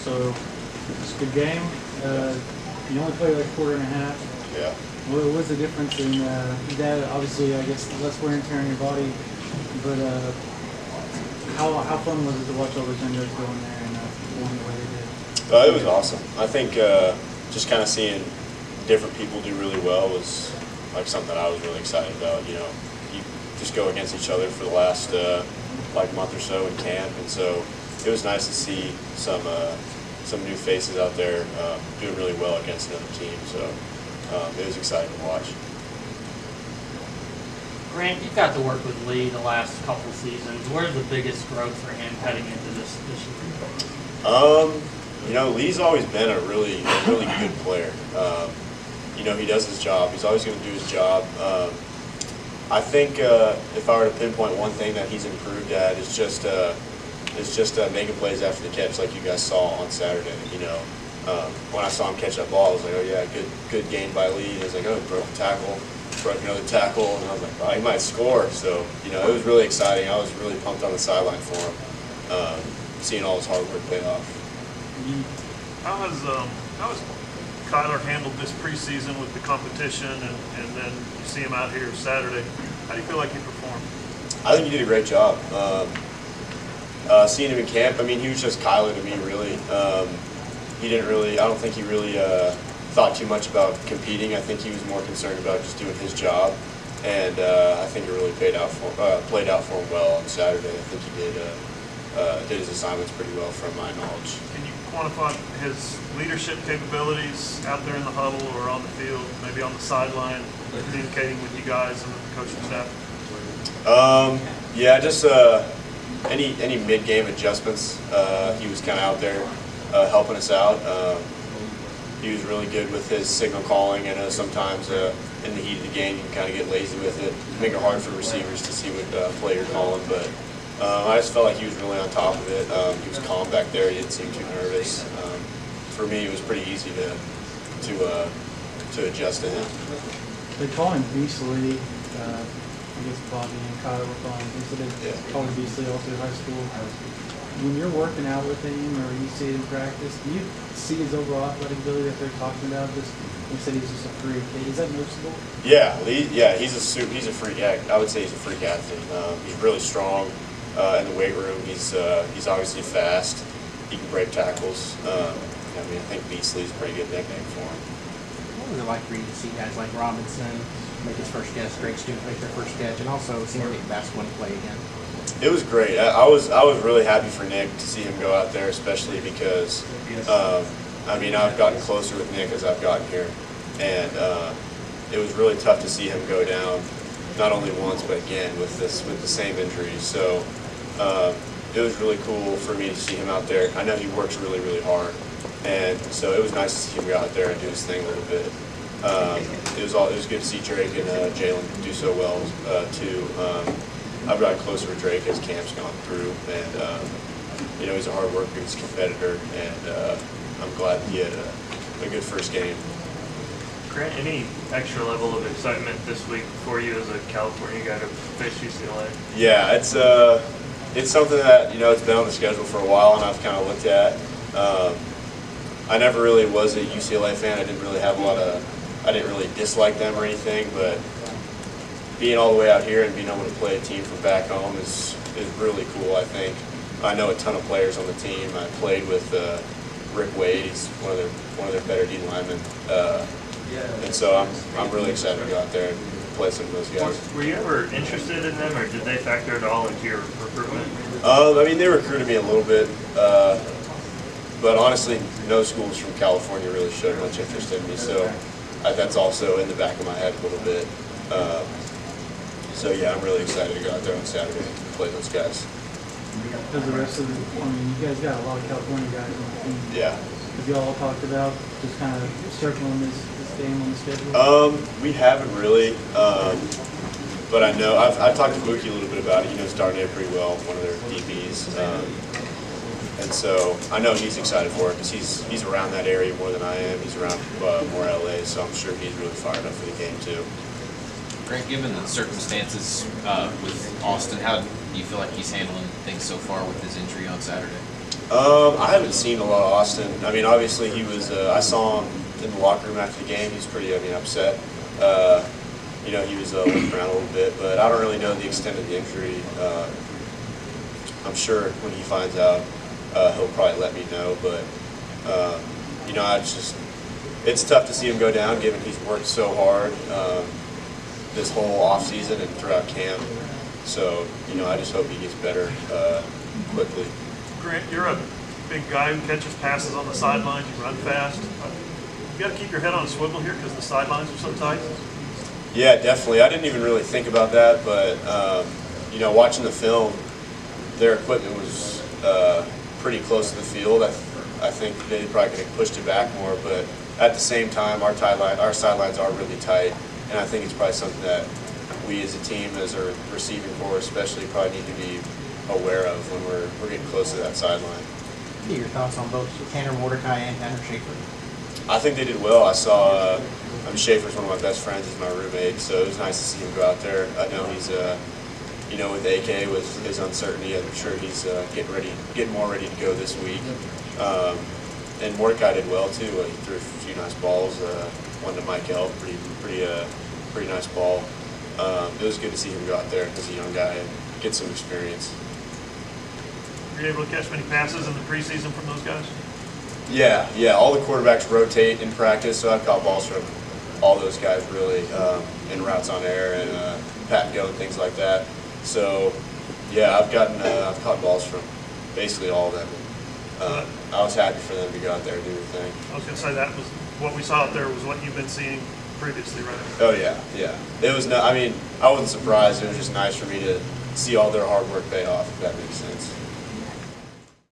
So it's a good game. You only play like a quarter and a half. Yeah. What was the difference in that? Obviously, I guess less wear and tear on your body, but how fun was it to watch all those young guys go in there and perform the way they did? It was awesome. I think just kind of seeing different people do really well was like something that I was really excited about. You know, you just go against each other for the last like month or so in camp, and so it was nice to see some new faces out there doing really well against another team. So it was exciting to watch. Grant, you've got to work with Lee the last couple seasons. Where's the biggest growth for him heading into this year? You know, Lee's always been a really good player. You know, he does his job. He's always going to do his job. I think if I were to pinpoint one thing that he's improved at is just making plays after the catch, like you guys saw on Saturday. You know, when I saw him catch that ball, I was like, oh yeah, good gain by Lee. I was like, oh, he broke a tackle, broke another tackle, and I was like, oh, he might score. So you know, it was really exciting. I was really pumped on the sideline for him, seeing all his hard work pay off. How has Kyler handled this preseason with the competition, and then you see him out here Saturday? How do you feel like he performed? I think he did a great job. Seeing him in camp, I mean, he was just Kyler to me, really. He didn't really, I don't think he really thought too much about competing. I think he was more concerned about just doing his job, and I think it really played out for him well on Saturday. I think he did his assignments pretty well from my knowledge. Can you quantify his leadership capabilities out there in the huddle or on the field, maybe on the sideline, communicating with you guys and with the coaching staff? Yeah, just any mid-game adjustments. He was kind of out there helping us out. He was really good with his signal calling. I know sometimes in the heat of the game you can kind of get lazy with it, make it hard for receivers to see what play you're calling, but I just felt like he was really on top of it. He was calm back there. He didn't seem too nervous. For me, it was pretty easy to adjust to him. They call him Beasley. I guess Bobby and Kyler were calling him. So they call him Beasley also in high school. When you're working out with him or you see it in practice, do you see his overall athletic ability that they're talking about? Just you said he's just a freak. Is that noticeable? Yeah, he's a freak. I would say he's a freak athlete. He's really strong in the weight room. He's obviously fast. He can break tackles. I mean, I think Beasley's a pretty good nickname for him. What was it like for you to see guys like Robinson make his first catch, great students make their first catch, and also see him get basketball play again? It was great. I was really happy for Nick to see him go out there, especially because I mean, I've gotten closer with Nick as I've gotten here, and it was really tough to see him go down, not only once but again with the same injuries. So it was really cool for me to see him out there. I know he works really hard, and so it was nice to see him go out there and do his thing a little bit. It was good to see Drake and Jalen do so well too. I've gotten closer with Drake as camp's gone through, and you know, he's a hard worker, he's a competitor, and I'm glad he had a good first game. Grant, any extra level of excitement this week for you as a California guy to face UCLA? Yeah, it's something that, you know, it's been on the schedule for a while, and I've kind of looked at. I never really was a UCLA fan. I didn't really dislike them or anything, but being all the way out here and being able to play a team from back home is really cool, I think. I know a ton of players on the team. I played with Rick Wade. He's one of their better D linemen, and so I'm really excited to go out there and play some of those guys. Were you ever interested in them, or did they factor at all into your recruitment? I mean, they recruited me a little bit, but honestly, no schools from California really showed much interest in me, so that's also in the back of my head a little bit. So yeah, I'm really excited to go out there on Saturday and play those guys. Because the rest of the, I mean, you guys got a lot of California guys on the team. Yeah. Have you all talked about just kind of circling this game on the schedule? We haven't really, but I know I've talked to Mookie a little bit about it. He knows Darnay pretty well, one of their DBs, and so I know he's excited for it because he's around that area more than I am. He's around more LA, so I'm sure he's really fired up for the game too. Grant, given the circumstances with Austin, how do you feel like he's handling things so far with his injury on Saturday? I haven't seen a lot of Austin. I mean, obviously he was. I saw him in the locker room after the game. He's pretty, upset. You know, he was looking around a little bit, but I don't really know the extent of the injury. I'm sure when he finds out, he'll probably let me know. But you know, it's tough to see him go down, given he's worked so hard this whole off season and throughout camp. So you know, I just hope he gets better quickly. Grant, you're a big guy who catches passes on the sidelines. You run fast. You got to keep your head on a swivel here because the sidelines are so tight. Yeah, definitely. I didn't even really think about that, but you know, watching the film, their equipment was pretty close to the field. I think they probably could have pushed it back more, but at the same time, our sidelines are really tight, and I think it's probably something that we as a team, as a receiving corps especially, probably need to be aware of when we're getting close to that sideline. What are your thoughts on both Tanner Mordecai and Tanner Schaefer? I think they did well. I saw, Schaefer's one of my best friends, he's my roommate, so it was nice to see him go out there. I know he's, you know, with AK, with his uncertainty, I'm sure he's getting more ready to go this week. And Mordecai did well too. He threw a few nice balls. One to Michael, pretty nice ball. It was good to see him go out there as a young guy and get some experience. Were you able to catch many passes in the preseason from those guys? Yeah. All the quarterbacks rotate in practice, so I've caught balls from all those guys really, in routes on air and pat and go and things like that. So yeah, I've caught balls from basically all of them. I was happy for them to go out there and do their thing. I was going to say that was what we saw out there was what you've been seeing previously, right? Oh yeah. It was I wasn't surprised. It was just nice for me to see all their hard work pay off, if that makes sense.